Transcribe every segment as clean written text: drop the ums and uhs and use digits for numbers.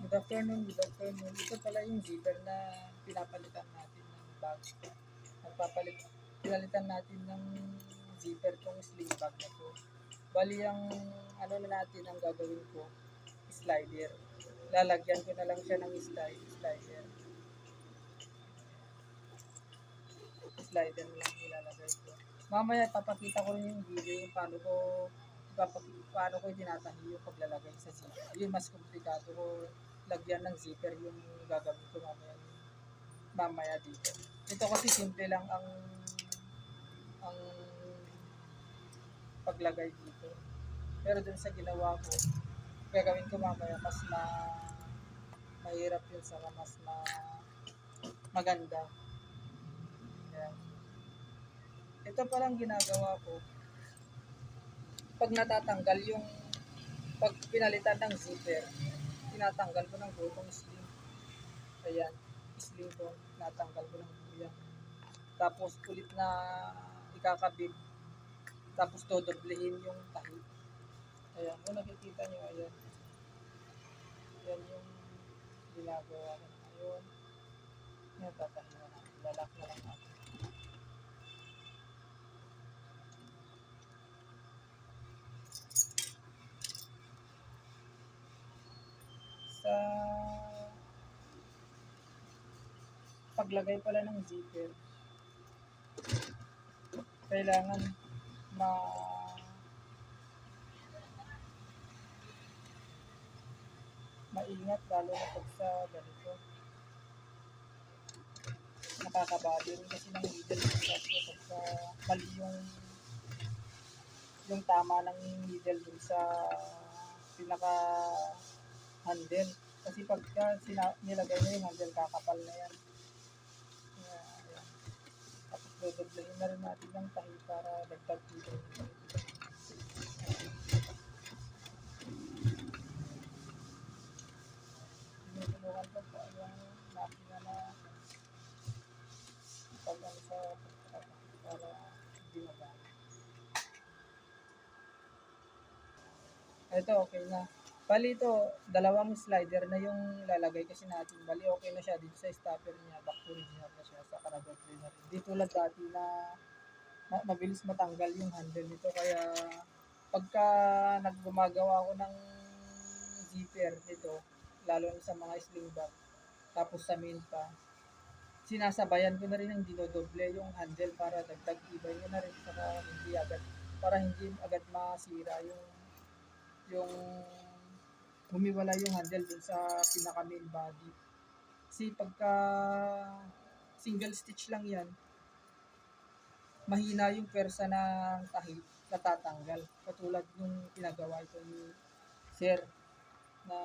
Good afternoon, good afternoon. Ito pala yung zipper na pinapalitan natin ng bag. Nagpapalit, pinalitan natin ng zipper tong sling bag na to. Bali ang ano na natin ang gagawin ko, slider. Lalagyan ko na lang siya ng slider. Slider na lang ilalagay ko. Mamaya papakita ko rin yung video yung paano ko tinatahi yung paglalagay sa zipper. Yun mas komplikado ko lagyan ng zipper yung gagawin ko mamaya dito. Ito kasi simple lang ang paglagay dito. Pero dun sa ginawa ko, gagawin ko mamaya mahirap yun sa maganda. Ayan. Ito palang ginagawa ko, pag natatanggal pag pinalitan ng zipper, tinatanggal ko ng butong sling. Ayan, sling ko, natanggal ko ng buyan. Tapos ulit na ikakabit. Tapos dodoblehin yung tahi. Ayan, kung nakikita nyo, ayan. Ayan yung ginagawa ko ngayon. Ayan, tatahin na natin. Lalak na lang natin. Sa paglagay pala ng zipper, kailangan maingat lalo na pag sa ganito. Nakakabali rin kasi ng needle pagka mali yung tama ng needle dun sa pinaka handle. Kasi pagka nilagay na yung handle, kakapal na yan. Ayan. Tapos dodoblehin na rin natin ng tahi para dagdag dito. Tinutulungan ko po yung makina na pag-ano sa para hindi magamit. Ito, okay na. Bali ito, dalawang slider na yung lalagay kasi natin. Bali okay na siya dito sa stopper niya. Back to original na siya sa kanabot na rin. Di tulad dati na mabilis matanggal yung handle nito. Kaya pagka naggumagawa ako ng zipper nito, lalo na sa mga sling bag, tapos sa main pa, sinasabayan ko na rin ng dinodoble yung handle para dagdag ibay ko na rin para hindi agad masira yung humiwala yung handle dun sa pinaka main body. Kasi pagka single stitch lang yan, mahina yung pwersa ng tahi natatanggal. Katulad nung pinagawa ito ni Sir na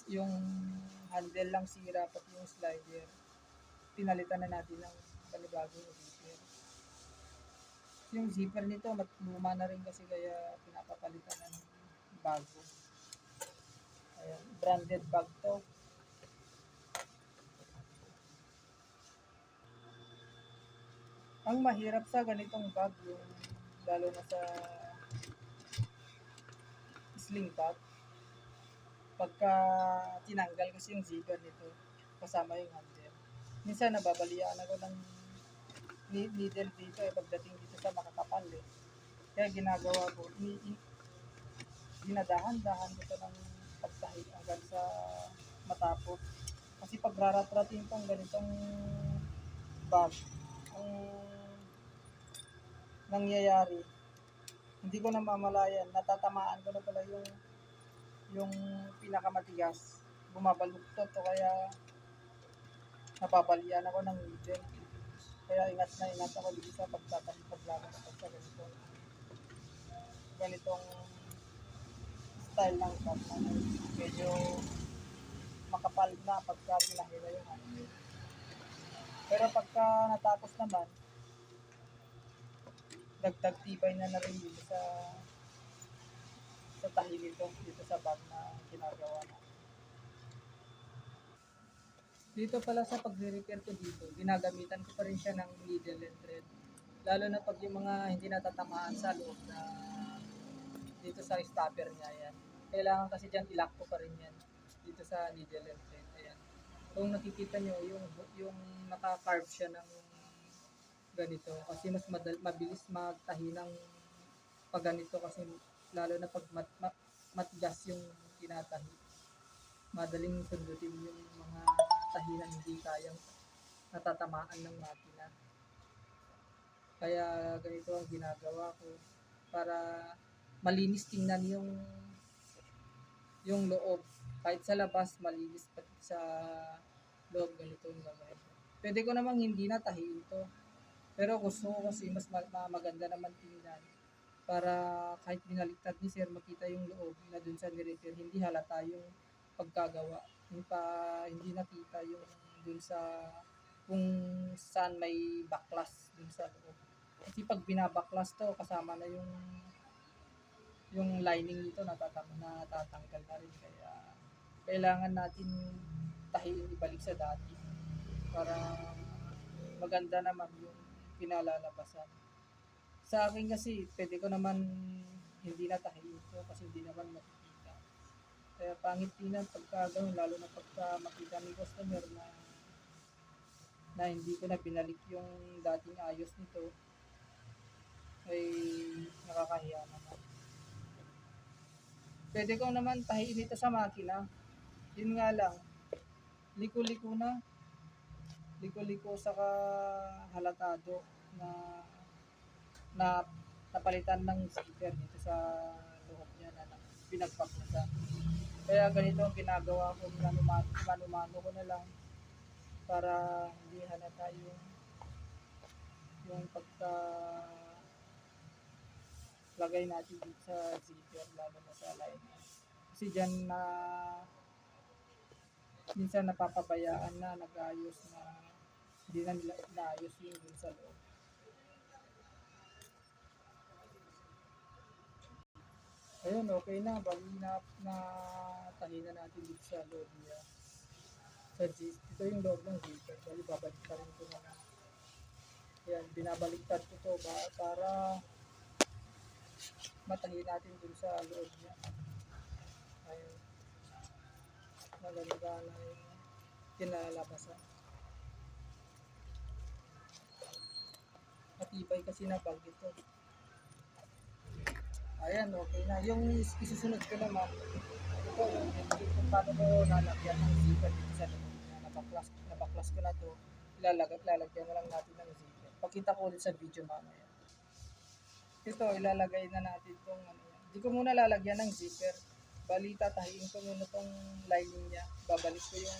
yung handle lang sira pati yung slider. Pinalitan na natin ng panibagong zipper. Yung zipper nito luma na rin kasi kaya pinapapalitan na ng bago. Ayan, branded bag to. Ang mahirap sa ganitong bag yung lalo na sa sling bag, pagka tinanggal kasi yung zipper nito kasama yung handle, minsan nababalian ako ng needle dito pagdating dito sa makakapal kaya ginagawa ko dinadahan-dahan ko ng pagtahi hanggang sa matapos. Kasi pag rarat-ratin tong ganitong bag, ang nangyayari, hindi ko na mamalayan, natatamaan ko na pala yung pinakamatigas, bumabaluktot o kaya napapalian ako ng needle. Kaya ingat na ingat ako dito sa paglaban sa ganitong style ng bag na medyo makapal na pagka pinahila yung handle. Pero pagka natapos naman, dagdag tibay na rin dito sa tahi nito, dito sa bag na ginagawa na. Dito pala sa pagre-repair ko dito, ginagamitan ko pa rin siya ng needle and thread. Lalo na pag yung mga hindi natatamaan sa loob na dito sa stopper niya yan. Kailangan kasi dyan ilak ko pa rin yan. Dito sa needle and thread. Ayan. Kung nakikita nyo, yung naka-carve siya ng ganito. Kasi mas mabilis magtahi ng pag ganito kasi lalo na pag matigas yung tinatahi. Madaling sundutin yung mga tahinan hindi kayang natatamaan ng makina. Kaya ganito ang ginagawa ko para malinis tingnan yung loob. Kahit sa labas, malinis pati sa loob ganito yung gagawin. Pwede ko namang hindi na tahiin to. Pero gusto ko kasi mas maganda naman tingnan para kahit binaliktad ni sir makita yung loob na dun sa nirepair, hindi halata yung pagkagawa. Hindi nakita yung dun sa kung saan may backlash dun sa loob. Kasi pag binabaklas to, kasama na yung lining nito natatanggal na rin. Kaya kailangan natin tahiin ibalik sa dati para maganda naman yung pinalalabasan. Sa akin kasi, pwede ko naman hindi natahiin ito kasi hindi naman makikita. Kaya pangit tingnan pagka gano'n, lalo na pagka makita ni customer na hindi ko na binalik yung dating ayos nito, ay nakakahiya naman. Pwede ko naman tahiin ito sa makina. Yun nga lang, liko-liko na. Liko-liko saka halatado na na napalitan ng zipper dito sa loob niya na pinagpaklasan. Kaya ganito ang ginagawa ko, mano-mano ko na lang para hindi halata yung pagka lagay natin dito sa zipper, lalo na sa line. Kasi dyan na minsan napapabayaan na nag-ayos na hindi na nila inaayos yung dun sa loob. Ayun, okay na. Bali na tahi na natin dito sa loob niya. Ito yung loob ng zipper. Bali, babaliktad ko na lang. Ayan, binabaliktad ko to para matahi natin dun sa loob niya. Ayun. Maganda na yung kinalabasan. Matibay kasi na bag ito. Ayan, okay na. Yung isusunod ko naman, ito kung paano ko lalagyan ng zipper dito sa loob niya. Nabaklas ko na to. Lalagyan na lang natin ng zipper. Pakita ko ulit sa video mamaya. Ito, ilalagay na natin itong ano yan. Hindi ko muna lalagyan ng zipper. Bali, tatahiin ko muna itong lining niya. Babalik ko yung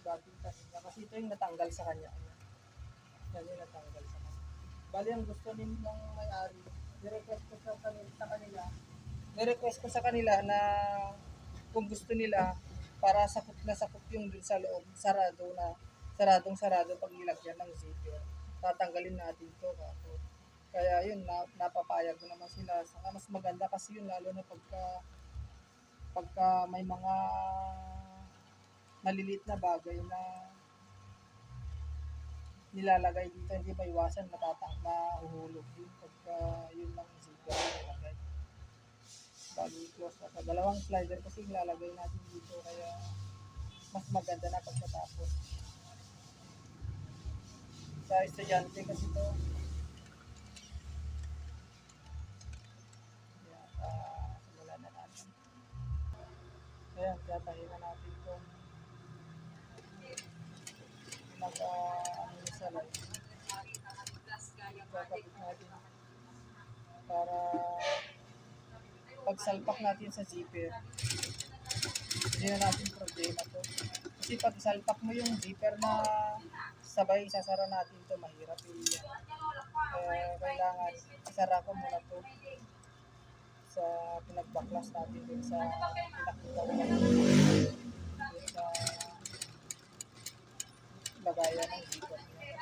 dating tahi niya. Kasi ito yung natanggal sa kanya. Yan yung natanggal sa kanya. Bali, ang gusto nilang may-ari, nirequest ko sa kanila na kung gusto nila para sakot na sakot yung dun sa loob, saradong-sarado pag nilagyan ng zipper. Tatanggalin natin to kako. Kaya yun, napapayag ko naman sila. Saka mas maganda kasi yun, lalo na pagka may mga maliliit na bagay na nilalagay dito, hindi maiwasan mahuhulog yun pagka yun lang zipper nilalagay. Bali, close na. Dalawang slider kasi nilalagay natin dito, kaya mas maganda na pagkatapos. Sa estudyante kasi to, simulan na natin. Ayan, tatahin na natin itong sa light. Kakabit natin para pagsalpak natin sa zipper, hindi na natin problema to. Kasi pag salpak mo yung zipper na sabay isasara natin to, mahirap kailangan isara ko muna to sa pinagbaklas natin din sa pinakita ko sa lagayan ng zipper niya.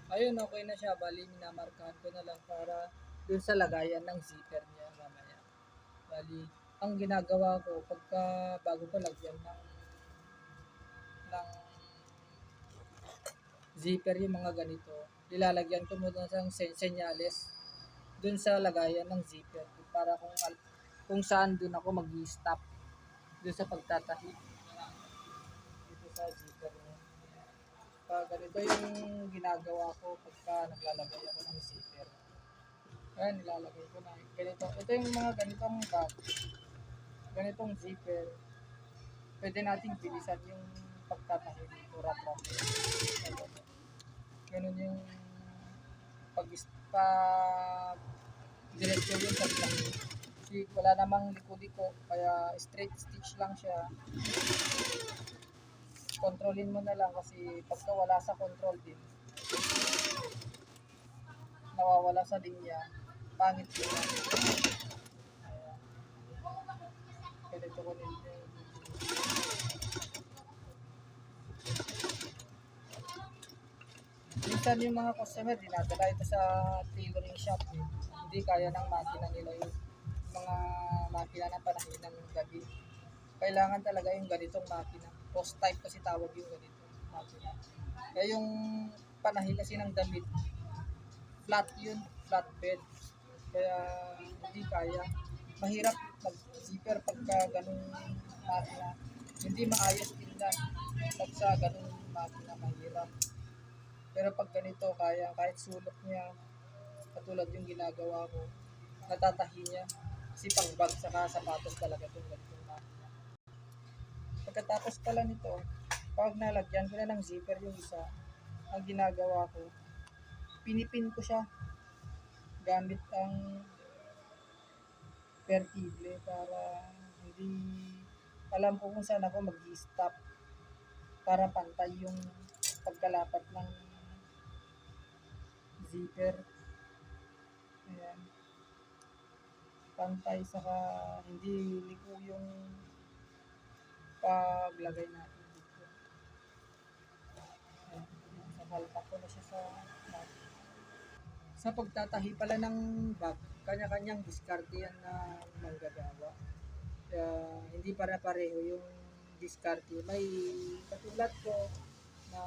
Ayun, okay na siya. Bali, minamarkahan ko na lang para dun sa lagayan ng zipper niya mamaya. Bali, ang ginagawa ko pagka bago ko lagyan ng zipper yung mga ganito, nilalagyan ko muna ng senyales dun sa lagayan ng zipper para kung saan dun ako mag-stop dun sa pagtatahi dito sa zipper niya. Ganito yung ginagawa ko pagka naglalagay ako ng zipper. Ayan, nilalagay ko na. Ganito. Ito yung mga ganitong bag. Ganitong zipper. Pwede nating bilisan yung pagtatahi dito. Rap-rap. Ganun yung pag diretso yung pagtahi. Kasi wala namang liko-liko. Kaya straight stitch lang siya. Kontrolin mo na lang kasi pagka wala sa control din, nawawala sa linya, pangit yun. Ayan. Ganito ko din. Minsan yung mga customer, dinadala ito sa tailoring shop. Hindi kaya ng makina nila yung mga makina na panahin ng gabi. Kailangan talaga yung ganitong makina. Post type kasi tawag yung ganitong makina. Kaya yung panahin kasi ng damit, flat yun, flat bed. Kaya hindi kaya. Mahirap mag-zipper pagka ganung makina. Hindi maayos tingnan. Pag sa ganung makina, mahirap. Pero pag ganito, kaya kahit sulok niya, katulad yung ginagawa ko, natatahi niya. Kasi pang bag saka sapatos talaga itong ganitong makina. Pagkatapos pala nito, pag nalagyan ko na ng zipper yung isa, ang ginagawa ko, pinipin ko siya gamit ang vertible para hindi alam ko kung saan ako mag-stop para pantay yung pagkalapat ng zipper. Ayan. Pantay saka hindi liko yung paglagay natin dito. Ayan. Nakalpak ko na siya sa pagtatahi pala ng bag. Kanya-kanyang diskarte yan na manggagawa. Kaya hindi para-pareho yung diskarte. May katulad ko na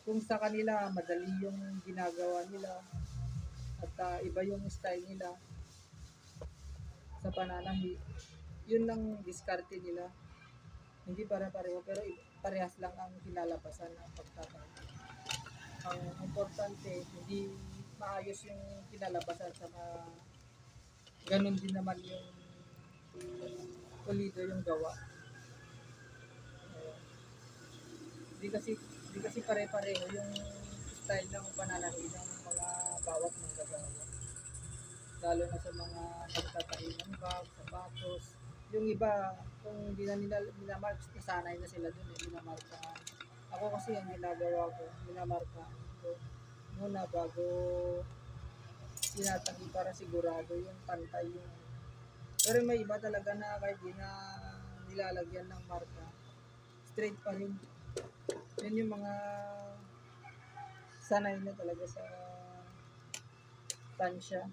kung sa kanila madali yung ginagawa nila at iba yung style nila sa pananahi, yun lang diskarte nila. Hindi para-pareho pero parehas lang ang kinalabasan ng pagtatahi. Ang importante, hindi maayos yung kinalabasan saka ganun din naman yung pulido yung gawa. Hindi kasi pare-pareho yung style ng pananahi ng mga bawat manggagawa. Lalo na sa mga pagtatahi ng bag, sapatos. Yung iba, kung hindi na nila minamark, nasanay na sila dun minamarkaan. Ako kasi ang ginagawa ko, minamarkaan ko muna bago tinatahi para sigurado yung pantay yung. Pero may iba talaga na kahit di na nilalagyan ng marka, straight pa rin. Yun yung mga sanay na talaga sa tansya.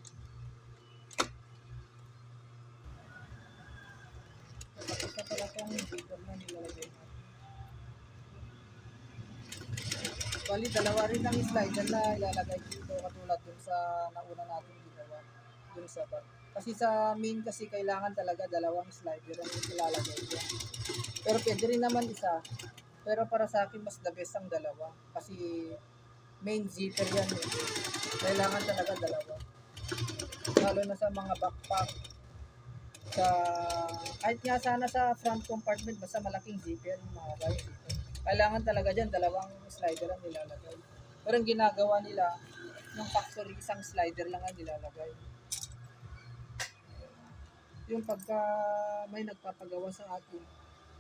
Tapos na pala itong zipper na nilalagay natin. Bali, dalawa rin ang slider na ilalagay dito katulad dun sa nauna natin ginawa dun sa bag. Kasi sa main kasi kailangan talaga dalawang slider ang ilalagay dyan. Pero pwede rin naman isa. Pero para sa akin mas the best ang dalawa. Kasi main zipper yan eh. Kailangan talaga dalawa. Lalo na sa mga backpack. Kahit nga sana sa front compartment basta malaking zipper yung mga zipper. Kailangan talaga dyan, dalawang slider ang nilalagay. Pero ang ginagawa nila, ng factory, isang slider lang ang nilalagay. Yung pagka may nagpapagawa sa atin,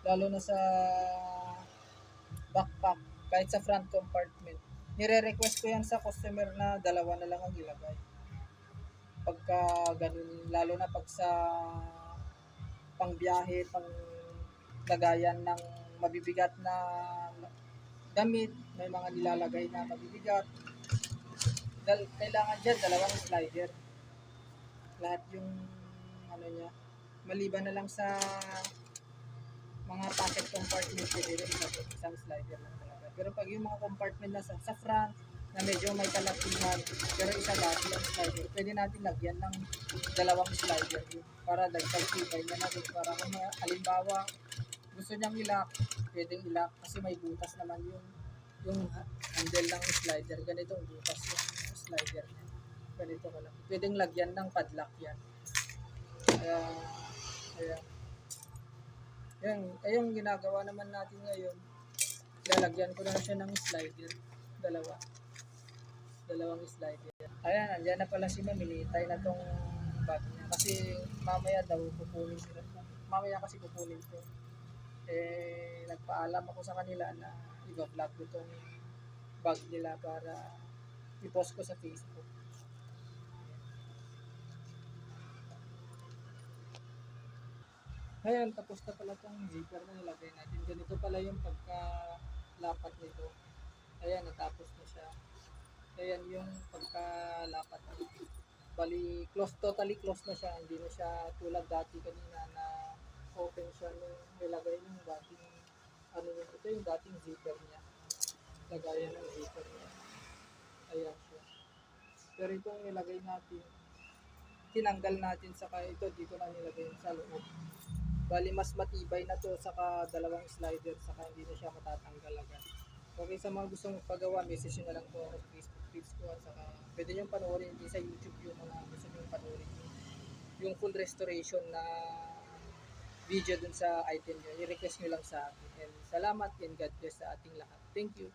lalo na sa backpack, kahit sa front compartment, nire-request ko yan sa customer na dalawa na lang ang ilagay. Pagka ganun, lalo na pag sa pangbiyahe, pang lagayan ng mabibigat na damit, may mga nilalagay na mabibigat. Kailangan dyan dalawang slider. Lahat yung ano niya, maliban na lang sa mga pocket compartment, pwede rin isang slider lang talaga. Pero pag yung mga compartment na sa front, na medyo may kalatiman, pero isa dati ang slider. Pwede natin lagyan ng dalawang slider yun para dagdag tibay niya na din. Para kung halimbawa gusto niyang ilak, pwedeng ilak kasi may butas naman yung handle ng slider. Ganito ang butas yung slider niya. Ganito ko lang. Pwedeng lagyan ng padlock yan. Kaya, kaya, yung ginagawa naman natin ngayon, lalagyan ko na siya ng slider. Dalawang slider. Ayan, andyan na pala si Ma'am. Hinihintay na tong bag niya. Kasi mamaya daw kukunin sila. Mamaya kasi kukunin ko. Nagpaalam ako sa kanila na i-vlog ko tong bag nila para i-post ko sa Facebook. Ayan, tapos na pala tong zipper na nilagay natin. Ganito pala yung pagkalapat nito. Ayan, natapos na siya. Ayan yung pagkalapat nito. Bali, totally close na siya. Hindi na siya tulad dati kanina na open siya nung nilagay yung dating ito yung dating zipper niya. Lagayan ng zipper niya. Ayan siya. Pero itong nilagay natin, tinanggal natin saka ito dito na nilagay sa loob. Bali mas matibay na to saka dalawang slider saka hindi na siya matatanggal agad. Okay, sa mga gustong magpagawa, message nyo na lang po ako sa Facebook page ko at saka pwede nyo panoorin din sa YouTube yung mga gusto nyo panoorin yung full restoration na video dun sa item nyo. I-request nyo lang sa akin. And salamat and God bless sa ating lahat. Thank you.